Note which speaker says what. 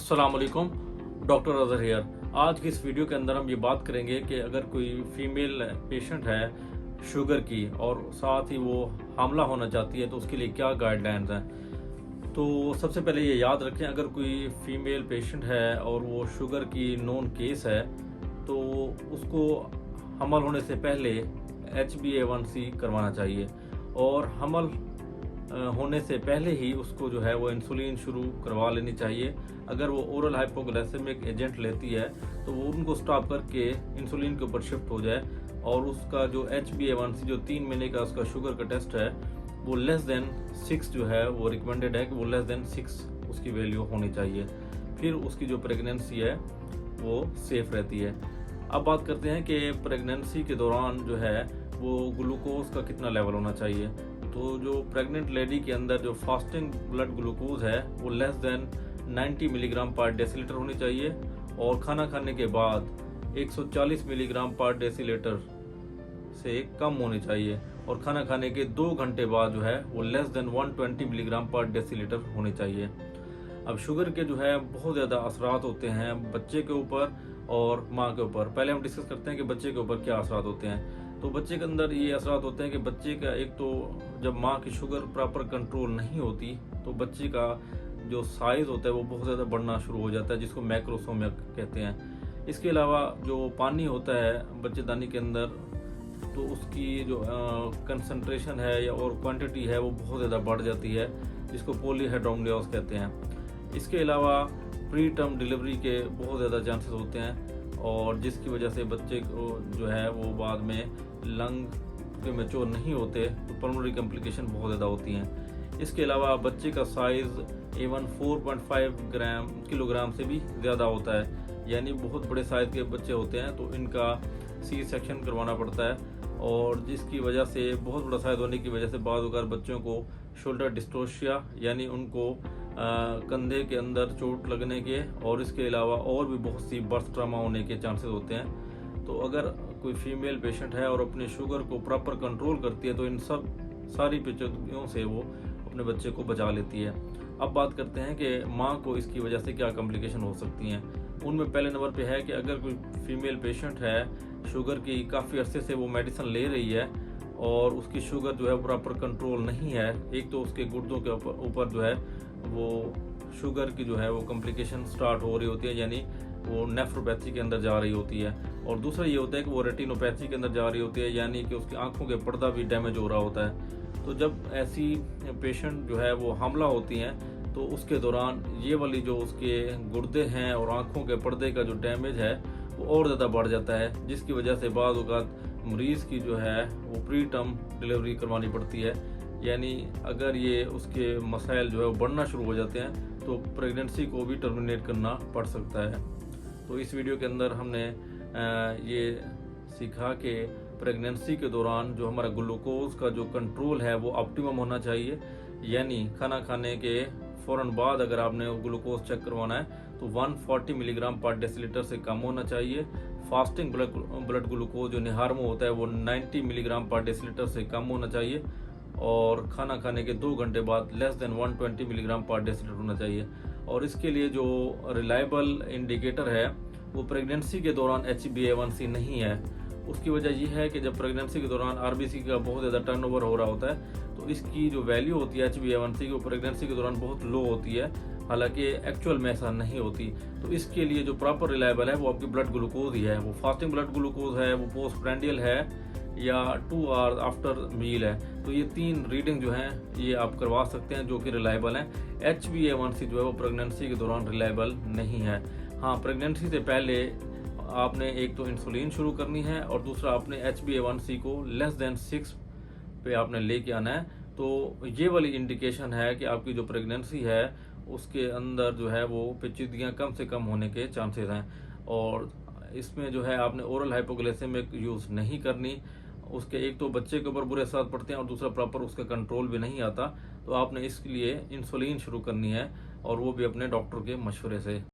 Speaker 1: अस्सलाम वालेकुम, doctor Azhar here. आज की इस वीडियो के अंदर हम ये बात करेंगे कि अगर कोई फीमेल पेशेंट है शुगर की और साथ ही वो हामला होना चाहती है तो उसके लिए क्या गाइडलाइंस हैं। तो सबसे पहले ये याद रखें, अगर कोई फीमेल पेशेंट है और वो शुगर की नोन केस है तो उसको हमल होने से पहले HbA1c करवाना चाहिए और हमल होने से पहले ही उसको जो है वो इंसुलिन शुरू करवा लेनी चाहिए। अगर वो ओरल हाइपोग्लाइसेमिक एजेंट लेती है तो वो उनको स्टॉप करके इंसुलिन के ऊपर शिफ्ट हो जाए और उसका जो HbA1c जो 3 महीने का उसका शुगर का टेस्ट है वो लेस देन 6 जो है वो रिकमेंडेड है कि वो लेस देन 6 उसकी वैल्यू होनी चाहिए। फिर उसकी जो प्रेगनेंसी है वो सेफ रहती है। अब बात करते हैं कि प्रेगनेंसी के दौरान जो है वो ग्लूकोज का कितना लेवल होना चाहिए। तो जो प्रेग्नेंट लेडी के अंदर जो फास्टिंग ब्लड ग्लूकोज है वो लेस देन 90 मिलीग्राम पर डेसीलीटर होनी चाहिए और खाना खाने के बाद 140 मिलीग्राम पर डेसीलीटर से कम होनी चाहिए और खाना खाने के 2 घंटे बाद जो है वो लेस देन 120 मिलीग्राम पर डेसीलीटर होनी चाहिए। अब शुगर के जो है बहुत ज़्यादा असरात होते हैं बच्चे के ऊपर और माँ के ऊपर। पहले हम डिस्कस करते हैं कि बच्चे के ऊपर क्या असरात होते हैं। तो बच्चे के अंदर ये असरात होते हैं कि बच्चे का एक तो जब माँ की शुगर प्रॉपर कंट्रोल नहीं होती तो बच्चे का जो साइज़ होता है वो बहुत ज़्यादा बढ़ना शुरू हो जाता है, जिसको मैक्रोसोमिया कहते हैं। इसके अलावा जो पानी होता है बच्चेदानी के अंदर तो उसकी जो कंसंट्रेशन है या और क्वांटिटी है वो बहुत ज़्यादा बढ़ जाती है, जिसको पॉलीहाइड्रोमनियोस कहते हैं। इसके अलावा प्री टर्म डिलीवरी के बहुत ज़्यादा चांसेस होते हैं और जिसकी वजह से बच्चे को जो है वो बाद में लंग के मैच्योर नहीं होते तो पल्मोनरी कॉम्प्लिकेशन बहुत ज़्यादा होती हैं। इसके अलावा बच्चे का साइज़ इवन 4.5 किलोग्राम से भी ज़्यादा होता है, यानी बहुत बड़े साइज़ के बच्चे होते हैं तो इनका सी सेक्शन करवाना पड़ता है और जिसकी वजह से बहुत बड़ा साइज़ होने की वजह से बाद अगर बच्चों को शोल्डर डिस्ट्रोशिया यानी उनको कंधे के अंदर चोट लगने के और इसके अलावा और भी बहुत सी बर्थ ट्रामा होने के चांसेस होते हैं। तो अगर कोई फीमेल पेशेंट है और अपने शुगर को प्रॉपर कंट्रोल करती है तो इन सब सारी पेचीदगियों से वो अपने बच्चे को बचा लेती है। अब बात करते हैं कि माँ को इसकी वजह से क्या कॉम्प्लिकेशन हो सकती हैं। उनमें पहले नंबर पे है कि अगर कोई फीमेल पेशेंट है शुगर की काफ़ी अरसे से वो मेडिसिन ले रही है और उसकी शुगर जो है प्रॉपर कंट्रोल नहीं है, एक तो उसके गुर्दों के ऊपर जो है वो शुगर की जो है वो कॉम्प्लिकेशन स्टार्ट हो रही होती है, यानी वो नेफ्रोपैथी के अंदर जा रही होती है। और दूसरा ये होता है कि वो रेटिनोपैथी के अंदर जा रही होती है, यानी कि उसकी आंखों के पर्दा भी डैमेज हो रहा होता है। तो जब ऐसी पेशेंट जो है वो हमला होती हैं तो उसके दौरान ये वाली जो उसके गुर्दे हैं और आंखों के पर्दे का जो डैमेज है वो और ज़्यादा बढ़ जाता है, जिसकी वजह से बाद औक़ात मरीज़ की जो है वो प्री टर्म डिलीवरी करवानी पड़ती है। यानी अगर ये उसके मसाइल जो है वो बढ़ना शुरू हो जाते हैं तो प्रेगनेंसी को भी टर्मिनेट करना पड़ सकता है। तो इस वीडियो के अंदर हमने ये सीखा कि प्रेगनेंसी के दौरान जो हमारा ग्लूकोज का जो कंट्रोल है वो ऑप्टिमम होना चाहिए, यानी खाना खाने के फ़ौरन बाद अगर आपने ग्लूकोज चेक करवाना है तो 140 मिलीग्राम पर डेसीलीटर से कम होना चाहिए। फास्टिंग ब्लड ग्लूकोज जो निहारमो होता है वो 90 मिलीग्राम पर डेसीलीटर से कम होना चाहिए और खाना खाने के 2 घंटे बाद लेस देन 120 मिलीग्राम पर डेसीलीटर होना चाहिए। और इसके लिए जो रिलायबल इंडिकेटर है वो प्रेगनेंसी के दौरान HbA1c नहीं है। उसकी वजह यह है कि जब प्रेगनेंसी के दौरान RBC का बहुत ज़्यादा टर्नओवर हो रहा होता है तो इसकी जो वैल्यू होती है HbA1c की वो प्रेगनेंसी के दौरान बहुत लो होती है, हालांकि एक्चुअल में ऐसा नहीं होती। तो इसके लिए जो प्रॉपर रिलायबल है वो आपकी ब्लड ग्लूकोज ही है। वो फास्टिंग ब्लड ग्लूकोज है, वो पोस्ट प्रेंडियल है या 2 आवर्स आफ्टर मील है। तो ये 3 रीडिंग जो हैं ये आप करवा सकते हैं जो कि रिलायबल हैं। HbA1c जो है वो प्रेगनेंसी के दौरान रिलायबल नहीं है। हाँ, प्रेगनेंसी से पहले आपने एक तो इंसुलिन शुरू करनी है और दूसरा आपने HbA1c को लेस देन 6 पे आपने लेके आना है। तो ये वाली इंडिकेशन है कि आपकी जो प्रेगनेंसी है उसके अंदर जो है वो पेचीदगियाँ कम से कम होने के चांसेस हैं और इसमें जो है आपने ओरल हाइपोग्लाइसेमिक यूज़ नहीं करनी। उसके एक तो बच्चे के ऊपर बुरे असर पड़ते हैं और दूसरा प्रॉपर उसका कंट्रोल भी नहीं आता। तो आपने इसके लिए इंसुलिन शुरू करनी है और वो भी अपने डॉक्टर के मशवरे से।